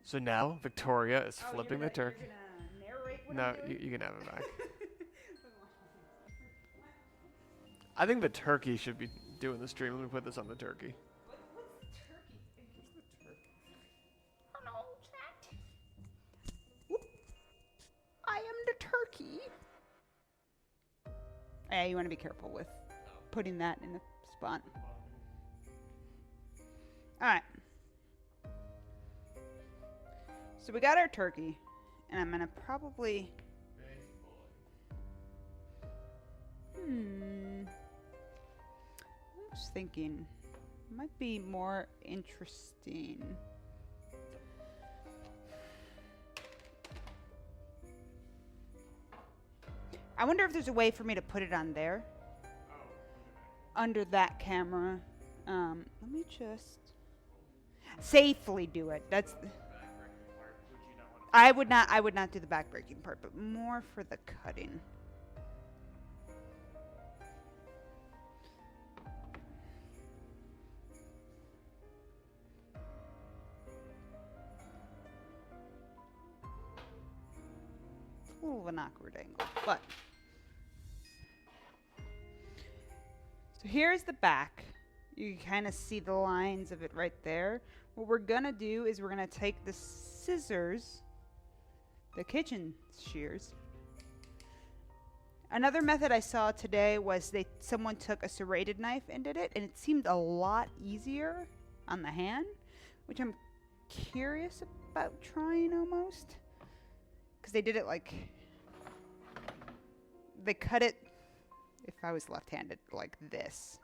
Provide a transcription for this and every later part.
So now Victoria is Oh, flipping the turkey. You're gonna narrate what No, I'm doing? you can have it back. I think the turkey should be doing the stream. Let me put this on the turkey. What's the turkey? Where's the turkey? Hello, chat. Whoop. I am the turkey. Yeah, you want to be careful with putting that in the spot. Alright. So we got our turkey, and I'm gonna probably... I'm just thinking, it might be more interesting. I wonder if there's a way for me to put it on there. Under that camera. Let me just safely do it. That's... I would not do the backbreaking part, but more for the cutting. It's a little of an awkward angle, but so here's the back. You can kind of see the lines of it right there. What we're gonna do is we're gonna take the scissors, the kitchen shears. Another method I saw today was someone took a serrated knife and did it, and it seemed a lot easier on the hand, which I'm curious about trying almost. Because they did it like, they cut it, if I was left-handed, like this.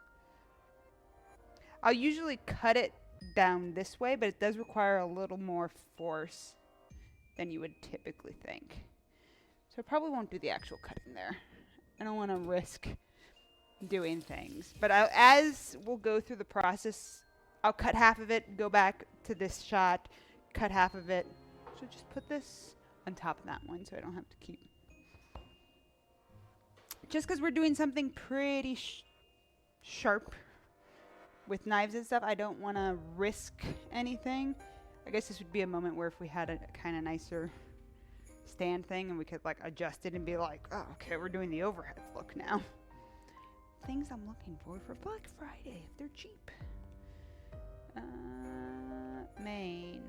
I'll usually cut it down this way, but it does require a little more force than you would typically think. So I probably won't do the actual cutting there. I don't want to risk doing things. But as we'll go through the process, I'll cut half of it, go back to this shot, cut half of it. So just put this on top of that one so I don't have to keep... Just because we're doing something pretty sharp with knives and stuff, I don't want to risk anything. I guess this would be a moment where if we had a kind of nicer stand thing and we could like adjust it and be like, oh, okay, we're doing the overhead look now. Things I'm looking for Black Friday, if they're cheap. Main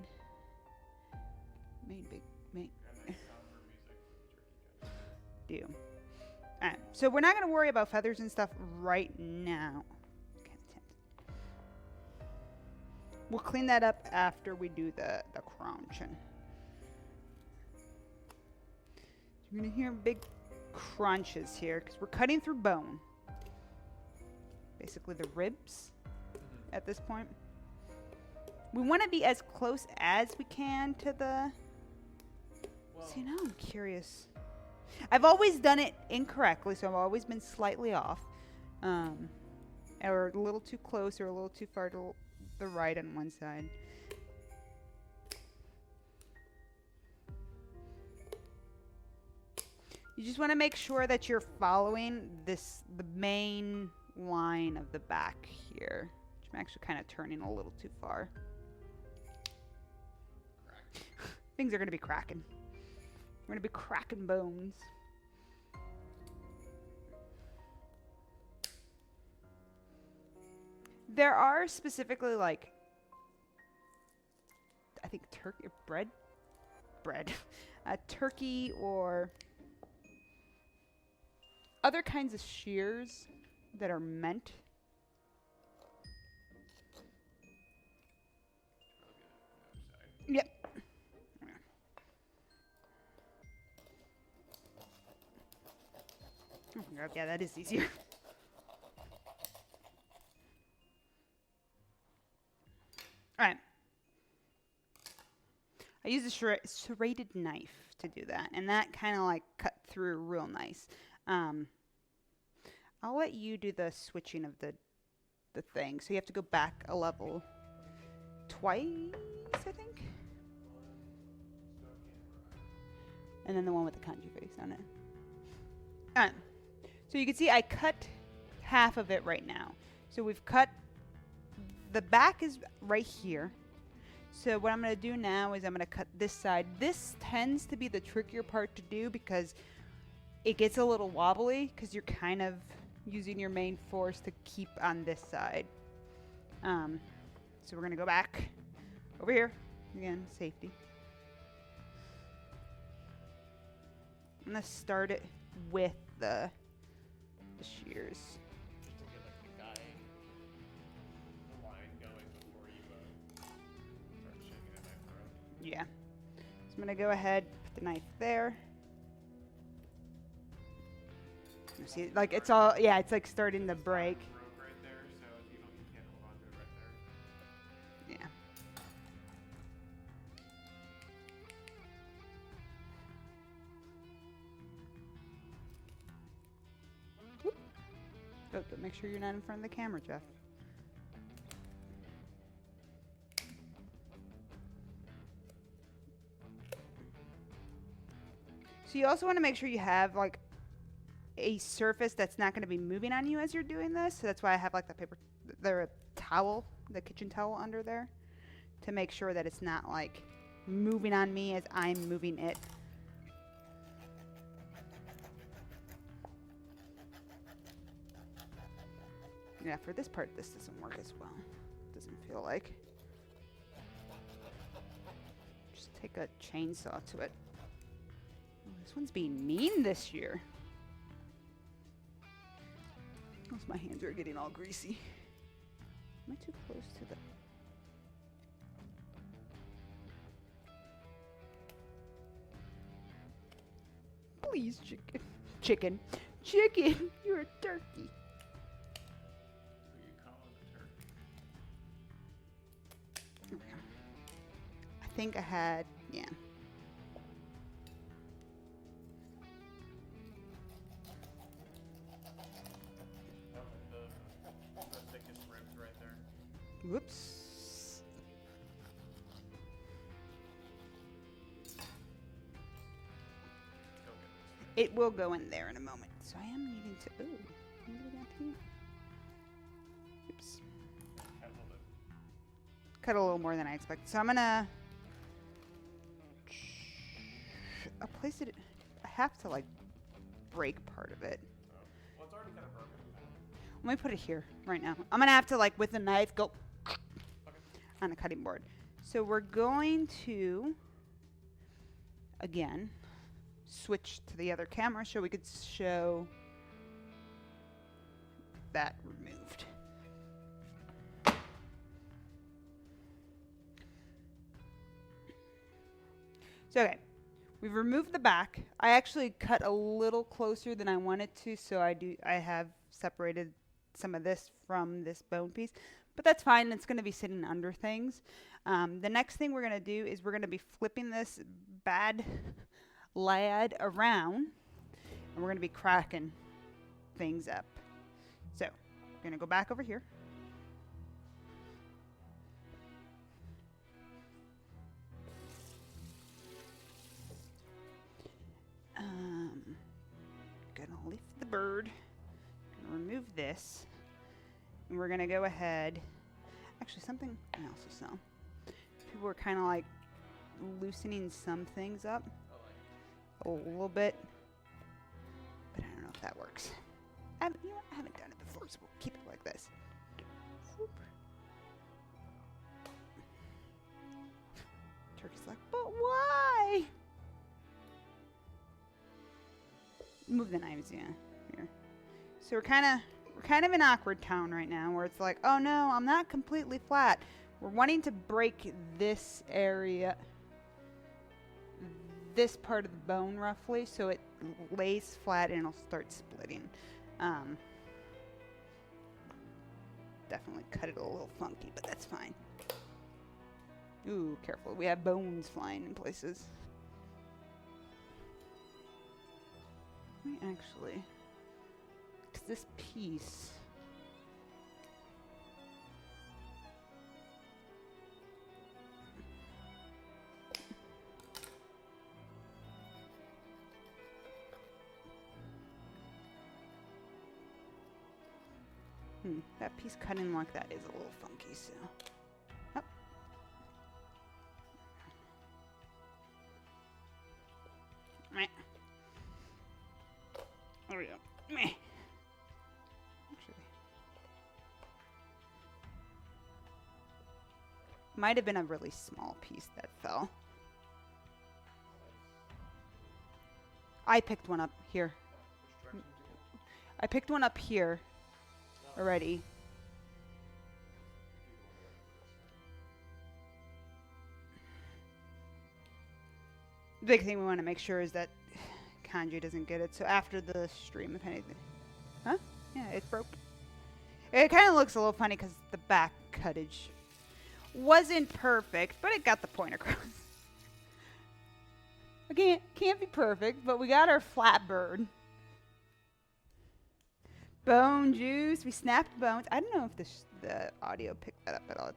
do. Alright, so we're not going to worry about feathers and stuff right now. We'll clean that up after we do the crunching. So you're going to hear big crunches here because we're cutting through bone. Basically the ribs at this point. We want to be as close as we can to the... See, now I'm curious. I've always done it incorrectly, so I've always been slightly off. Or a little too close or a little too far to the right on one side. You just want to make sure that you're following the main line of the back here. Which I'm actually kind of turning a little too far. Things are going to be cracking. We're going to be cracking bones. There are specifically like, I think turkey, bread, turkey or other kinds of shears that are meant. Yep. Oh my god, yeah, that is easier. Alright. I use a serrated knife to do that, and that kind of like cut through real nice. I'll let you do the switching of the thing. So you have to go back a level twice, I think. And then the one with the kanji face on it. So you can see I cut half of it right now. So we've cut, the back is right here. So what I'm going to do now is I'm going to cut this side. This tends to be the trickier part to do because it gets a little wobbly because you're kind of using your main force to keep on this side. So we're going to go back over here. Again, safety. I'm going to start it with the shears. Just to get like the guy, the line going before you start shaking it knife around. Yeah. So I'm going to go ahead, put the knife there. You see, like it's all, yeah, it's like starting to break. Rope right there, so if you can't hold on to it right there. Yeah. Whoop. Oh, but make sure you're not in front of the camera, Jeff. So you also want to make sure you have like a surface that's not going to be moving on you as you're doing this. So that's why I have like the towel, the kitchen towel under there to make sure that it's not like moving on me as I'm moving it. Yeah, for this part, this doesn't work as well. Doesn't feel like. Just take a chainsaw to it. Oh, this one's being mean this year. Oh, my hands are getting all greasy. Am I too close to the... Please, chicken. Chicken. Chicken! You're a turkey. Who you calling a turkey? Okay. I think I had... Yeah. The thickest ribs right there. Whoops. Go get this. It will go in there in a moment. So I am needing to... Ooh. What do we got here? Oops. Cut a little bit. Cut a little more than I expected. So I'm gonna... I'll place it... I have to, like, break part of it. Oh. Well, it's already kind of broken. Let me put it here right now. I'm gonna have to, like, with a knife, go Okay. on a cutting board. So we're going to, again, switch to the other camera so we could show that removed. So, okay, we've removed the back. I actually cut a little closer than I wanted to, so I have separated some of this from this bone piece, but that's fine. It's going to be sitting under things. The next thing we're going to do is we're going to be flipping this bad lad around, and we're going to be cracking things up. So we're going to go back over here. Gonna lift the bird. Remove this, and we're gonna go ahead. Actually, something else is so. People were kind of like loosening some things up a little bit, but I don't know if that works. I haven't done it before, so we'll keep it like this. Whoop. Turkey's like, but why? Move the knives, yeah. Here. So we're kind of in awkward town right now, where it's like, oh no, I'm not completely flat. We're wanting to break this area, this part of the bone roughly, so it lays flat and it'll start splitting. Definitely cut it a little funky, but that's fine. Ooh, careful. We have bones flying in places. Let me actually... Because this piece... that piece cut in like that is a little funky, so... Oh. There we go. Meh. Actually, might have been a really small piece that fell. I picked one up here. I picked one up here already. The big thing we want to make sure is that Kanji doesn't get it. So after the stream, if anything. Huh? Yeah, it broke. It kind of looks a little funny because the back cuttage wasn't perfect, but it got the point across. Again, can't be perfect, but we got our flat bird. Bone juice. We snapped bones. I don't know if the audio picked that up at all,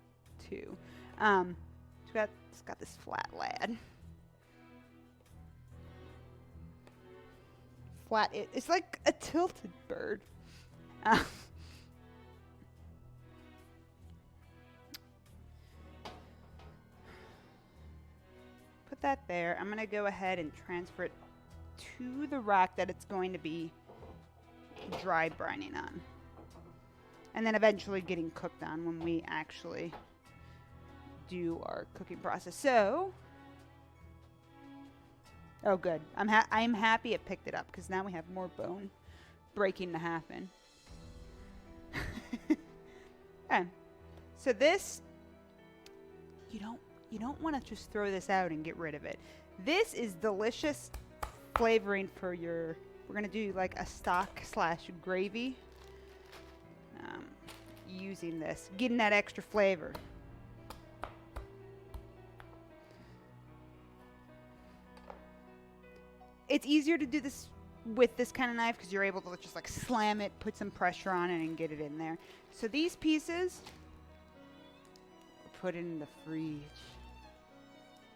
too. It's got this flat lad. Flat. It's like a tilted bird. Put that there. I'm going to go ahead and transfer it to the rack that it's going to be dry brining on. And then eventually getting cooked on when we actually do our cooking process. So, oh good. I'm happy it picked it up because now we have more bone breaking to happen. Okay. So this, you don't want to just throw this out and get rid of it. This is delicious flavoring for your, we're going to do like a stock / gravy. Using this, getting that extra flavor. It's easier to do this with this kind of knife because you're able to just like slam it, put some pressure on it, and get it in there. So these pieces, put it in the fridge.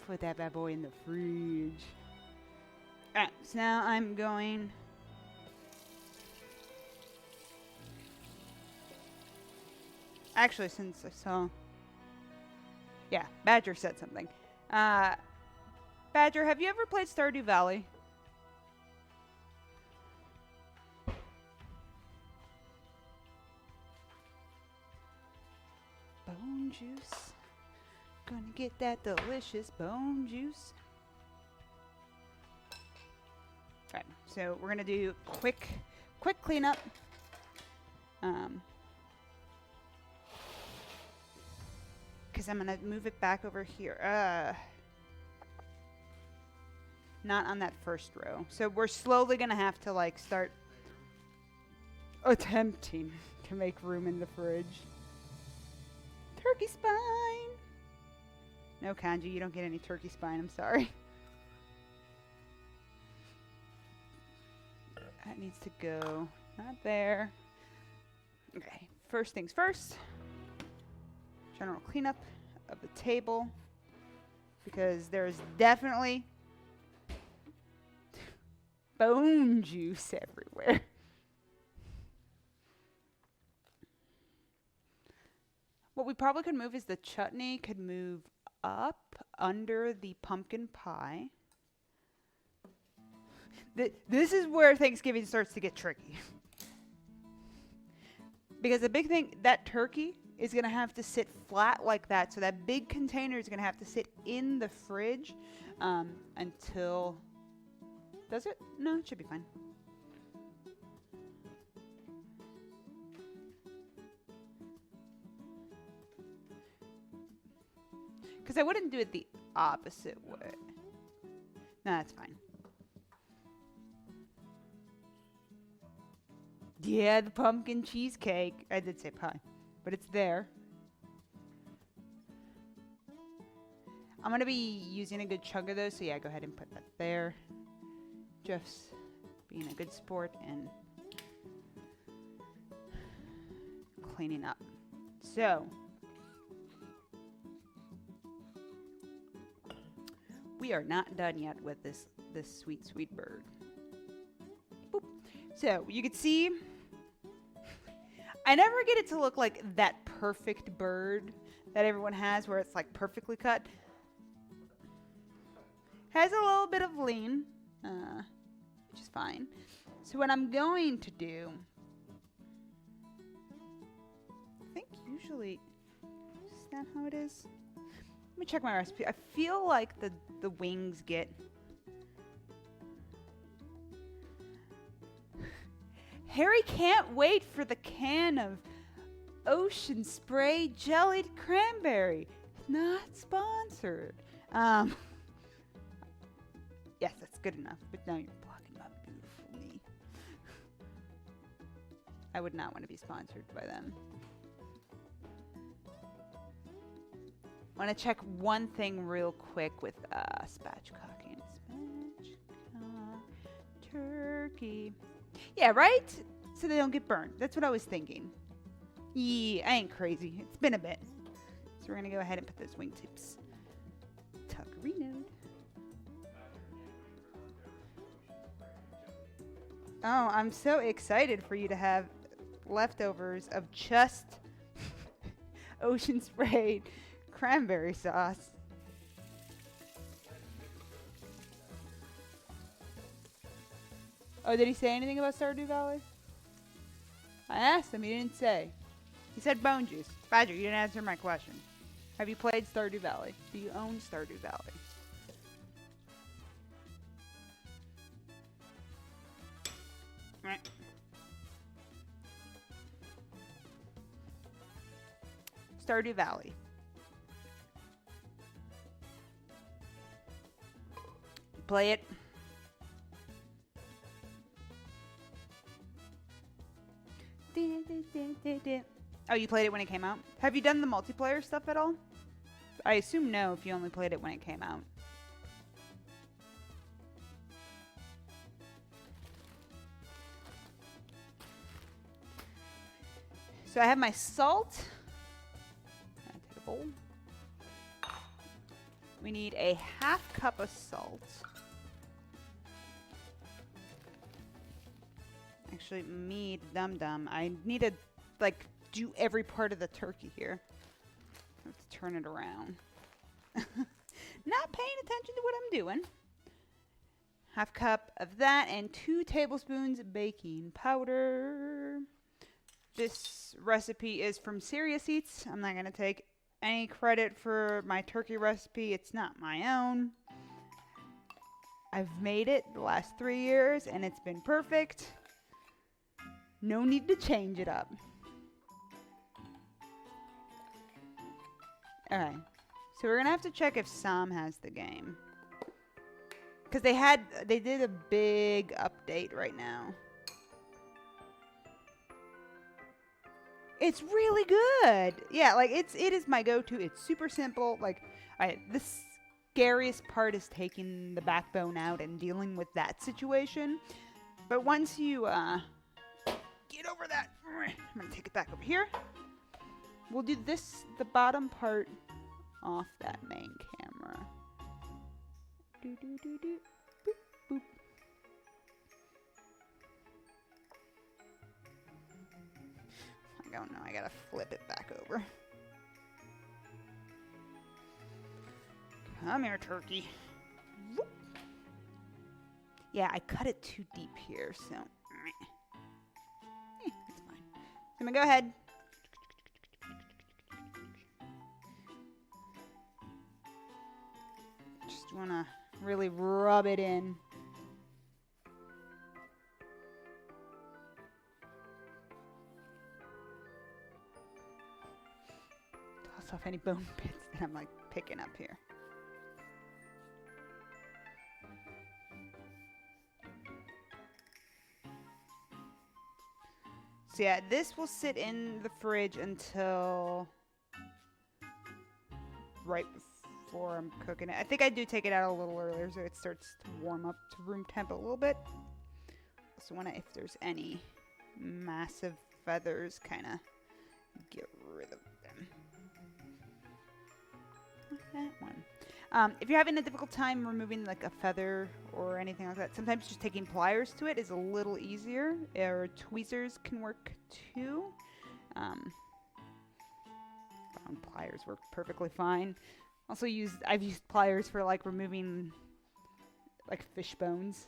Put that bad boy in the fridge. Alright, so now I'm going... Actually, since I saw... Yeah, Badger said something. Badger, have you ever played Stardew Valley? Bone juice. Gonna get that delicious bone juice. Alright, so we're gonna do quick cleanup. Because I'm gonna move it back over here. Not on that first row. So we're slowly gonna have to like start attempting to make room in the fridge. Turkey spine! No, Kanji, you don't get any turkey spine, I'm sorry. That needs to go not there. Okay, first things first. General cleanup of the table. Because there's definitely bone juice everywhere. What we probably could move is the chutney could move up under the pumpkin pie. This is where Thanksgiving starts to get tricky. Because the big thing, that turkey is going to have to sit flat like that. So that big container is going to have to sit in the fridge until... Does it? No, it should be fine. Because I wouldn't do it the opposite way. No, that's fine. Yeah, the pumpkin cheesecake. I did say pie, but it's there. I'm going to be using a good chunk of those, so yeah, go ahead and put that there. Jeff's being a good sport and cleaning up. So, we are not done yet with this sweet, sweet bird. Boop. So, you can see, I never get it to look like that perfect bird that everyone has where it's like perfectly cut. Has a little bit of lean, which is fine. So what I'm going to do, I think usually, is that how it is? Let me check my recipe. I feel like the wings get... Harry can't wait for the can of Ocean Spray Jellied Cranberry. Not sponsored. Yes, that's good enough. But now you're blocking my beautiful me. I would not want to be sponsored by them. I want to check one thing real quick with spatchcocking. Spatchcock turkey. Yeah, right? So they don't get burned. That's what I was thinking. Yeah, I ain't crazy. It's been a bit. So we're going to go ahead and put those wingtips. Tuckerino. Oh, I'm so excited for you to have leftovers of just ocean sprayed cranberry sauce. Oh, did he say anything about Stardew Valley? I asked him, he didn't say. He said bone juice. Badger, you didn't answer my question. Have you played Stardew Valley? Do you own Stardew Valley? Right. Stardew Valley. Play it. Oh, you played it when it came out? Have you done the multiplayer stuff at all? I assume no if you only played it when it came out. So I have my salt. Take a bowl. We need a half cup of salt. Actually, me, dum-dum. I need to, like, do every part of the turkey here. I have to turn it around. Not paying attention to what I'm doing. Half cup of that and 2 tablespoons baking powder. This recipe is from Serious Eats. I'm not going to take any credit for my turkey recipe. It's not my own. I've made it the last 3 years and it's been perfect. No need to change it up. Alright. So we're gonna have to check if Sam has the game. Because they did a big update right now. It's really good. Yeah, like it is my go-to. It's super simple. Like, the scariest part is taking the backbone out and dealing with that situation. But once you get over that, I'm gonna take it back over here. We'll do the bottom part off that main camera. Do do do do. Boop boop. I don't know. I gotta flip it back over. Come here, turkey. Whoop. Yeah, I cut it too deep here, so it's fine. So I'm gonna go ahead. Just wanna really rub it in. Toss off any bone bits that I'm like picking up here. So yeah, this will sit in the fridge until right before I'm cooking it. I think I do take it out a little earlier so it starts to warm up to room temp a little bit. Also want to, if there's any massive feathers, kind of get rid of them. That one. If you're having a difficult time removing like a feather or anything like that, sometimes just taking pliers to it is a little easier, or tweezers can work too. Pliers work perfectly fine. Also I've used pliers for like removing like fish bones.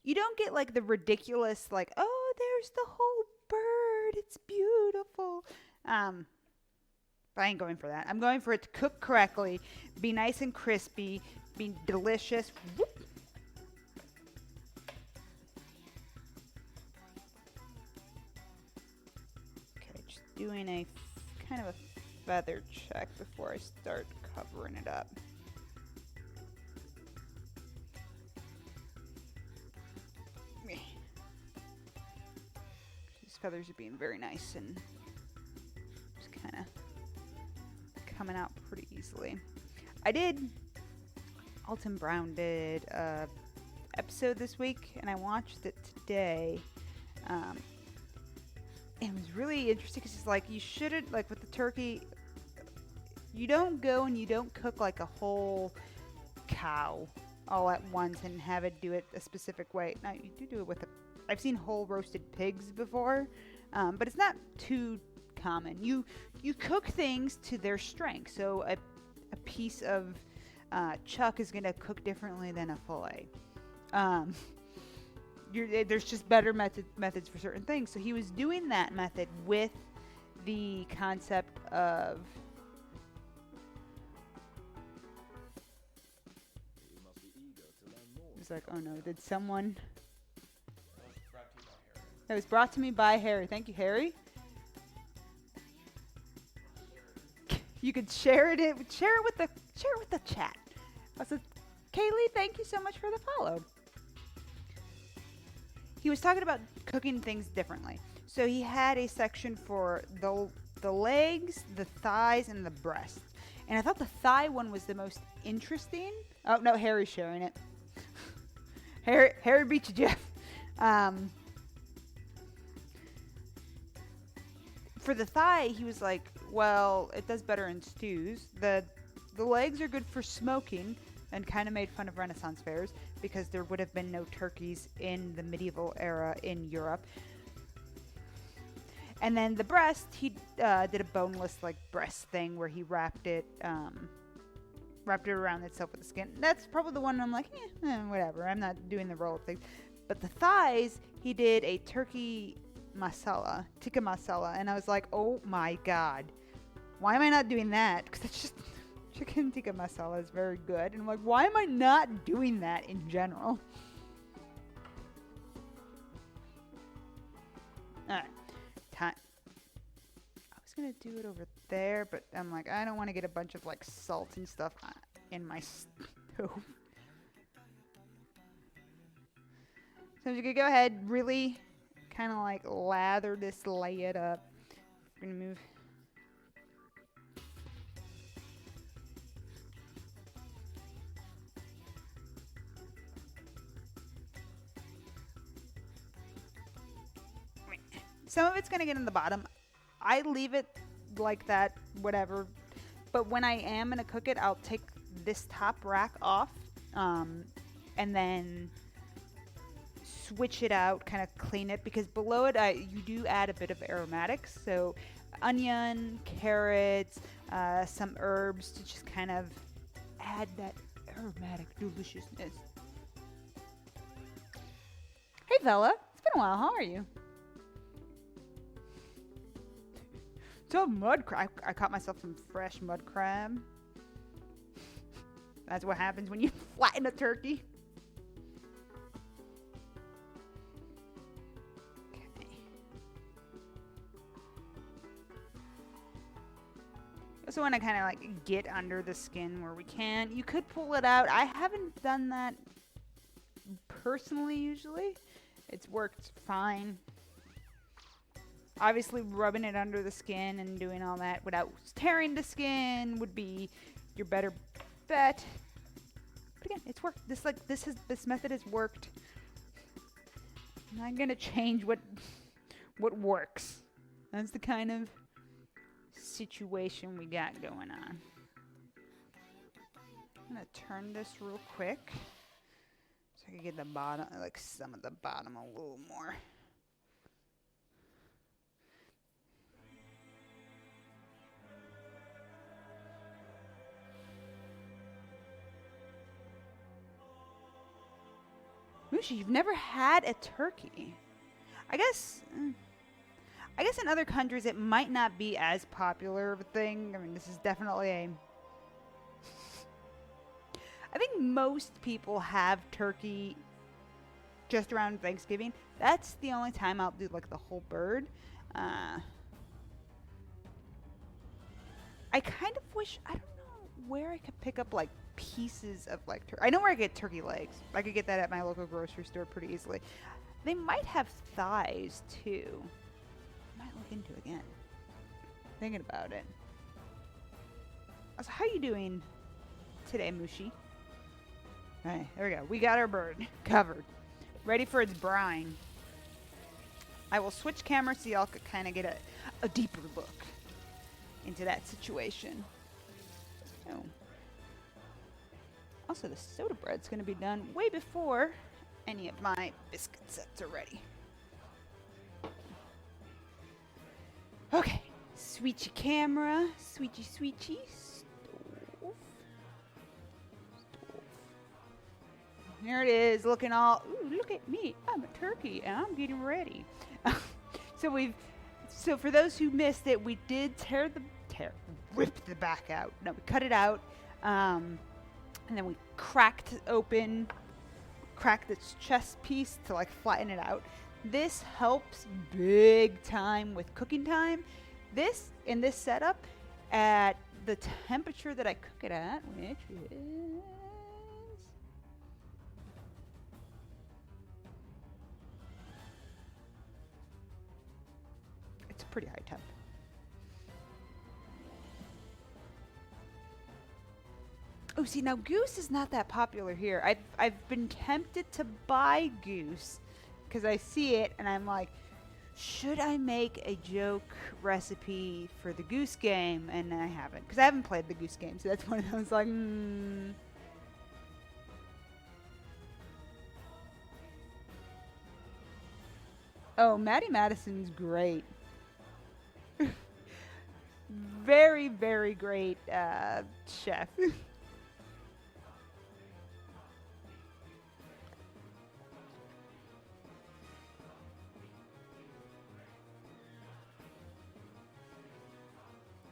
you don't get like the ridiculous, like, oh, there's the whole bird. It's beautiful. But I ain't going for that. I'm going for it to cook correctly, be nice and crispy, be delicious. Whoop. Okay, just doing a kind of a feather check before I start covering it up. These feathers are being very nice and just kind of coming out pretty easily. Alton Brown did a episode this week, and I watched it today. It was really interesting because it's like, you shouldn't, like with the turkey, you don't go and you don't cook like a whole cow all at once and have it do it a specific way. Now, you do it with I've seen whole roasted pigs before, but it's not too common. You cook things to their strength. So a piece of chuck is going to cook differently than a fillet. There's just better methods for certain things. So he was doing that method with the concept of it's like, oh no, did someone? That was brought to me by Harry. Thank you, Harry. You could share it with the chat. I said, Kaylee, thank you so much for the follow. He was talking about cooking things differently. So he had a section for the legs, the thighs, and the breast. And I thought the thigh one was the most interesting. Oh no, Harry's sharing it. Harry beat you, Jeff. For the thigh, he was like, well, it does better in stews. The legs are good for smoking, and kind of made fun of Renaissance fairs because there would have been no turkeys in the medieval era in Europe. And then the breast, he did a boneless like breast thing where he wrapped it around itself with the skin. That's probably the one I'm like, whatever. I'm not doing the roll thing. But the thighs, he did a turkey masala, tikka masala, and I was like, oh my god, why am I not doing that? Because it's just chicken tikka masala is very good, and I'm like, why am I not doing that in general? All right, time. I was gonna do it over there, but I'm like, I don't want to get a bunch of like salt and stuff in my stove. So you could go ahead, really kind of like lather this, lay it up. We're gonna move. Some of it's gonna get in the bottom. I leave it like that, whatever. But when I am gonna cook it, I'll take this top rack off, and then switch it out, kind of clean it, because below it you do add a bit of aromatics. So onion, carrots, some herbs to just kind of add that aromatic deliciousness. Hey fella, it's been a while. How are you? So mud crab. I caught myself some fresh mud crab. That's what happens when you flatten a turkey. Okay. Also want to kind of like get under the skin where we can. You could pull it out. I haven't done that personally usually. It's worked fine. Obviously, rubbing it under the skin and doing all that without tearing the skin would be your better bet. But again, it's worked. This method has worked. I'm not gonna change what works. That's the kind of situation we got going on. I'm gonna turn this real quick so I can get the bottom, like some of the bottom a little more. Mushy, you've never had a turkey. I guess in other countries it might not be as popular of a thing. I mean, this is definitely a... I think most people have turkey just around Thanksgiving. That's the only time I'll do like the whole bird. I kind of wish, I don't know where I could pick up like pieces of like I know where I get turkey legs. I could get that at my local grocery store pretty easily. They might have thighs too. I might look into it again. Thinking about it. So how you doing today, Mushi? Alright, there we go. We got our bird covered. Ready for its brine. I will switch cameras so y'all could kind of get a deeper look into that situation. Oh. Also, the soda bread's going to be done way before any of my biscuit sets are ready. Okay. Sweetchy camera. Sweetchy. Stove. There it is, looking all, ooh, look at me. I'm a turkey, and I'm getting ready. So for those who missed it, we did rip the back out. No, we cut it out, and then we cracked its chest piece to like flatten it out. This helps big time with cooking time. This, in this setup, at the temperature that I cook it at, which is... It's a pretty high temp. Oh, see, now goose is not that popular here. I've been tempted to buy goose because I see it and I'm like, should I make a joke recipe for the goose game? And I haven't, because I haven't played the goose game, so that's one of those like, Oh, Maddie Madison's great. Very, very great chef.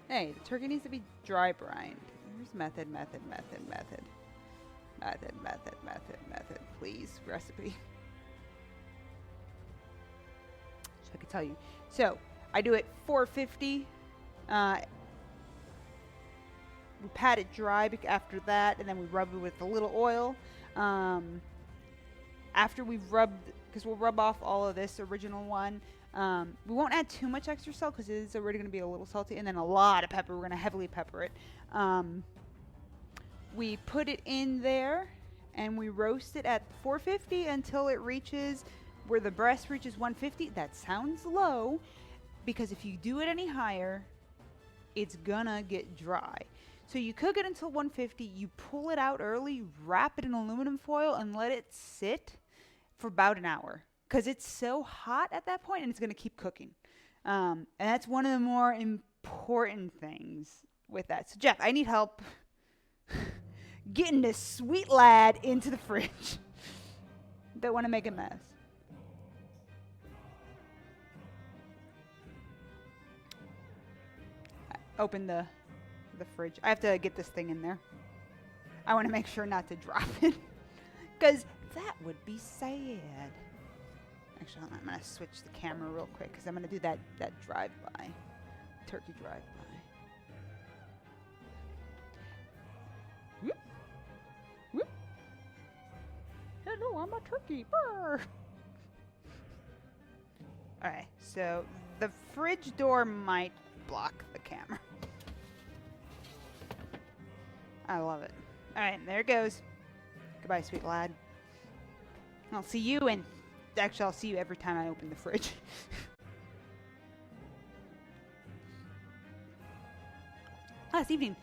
Hey, the turkey needs to be dry brined. Here's method. Please, recipe. So I can tell you. So I do it 450. We pat it dry after that, and then we rub it with a little oil. After we've rubbed, because we'll rub off all of this original one. We won't add too much extra salt because it is already going to be a little salty, and then a lot of pepper. We're going to heavily pepper it. We put it in there, and we roast it at 450 until it reaches where the breast reaches 150. That sounds low, because if you do it any higher, it's gonna get dry. So you cook it until 150. You pull it out early, wrap it in aluminum foil, and let it sit for about an hour. Because it's so hot at that point, and it's going to keep cooking. And that's one of the more important things with that. So, Jeff, I need help getting this sweet lad into the fridge. Don't want to make a mess. Open the fridge. I have to get this thing in there. I want to make sure not to drop it. Because that would be sad. Actually, I'm going to switch the camera real quick because I'm going to do that drive-by. Turkey drive-by. Whoop. Whoop. Hello, I'm a turkey. Brr. Alright, so the fridge door might block the camera. I love it. Alright, there it goes. Goodbye, sweet lad. I'll see you in... Actually, I'll see you every time I open the fridge. Last evening,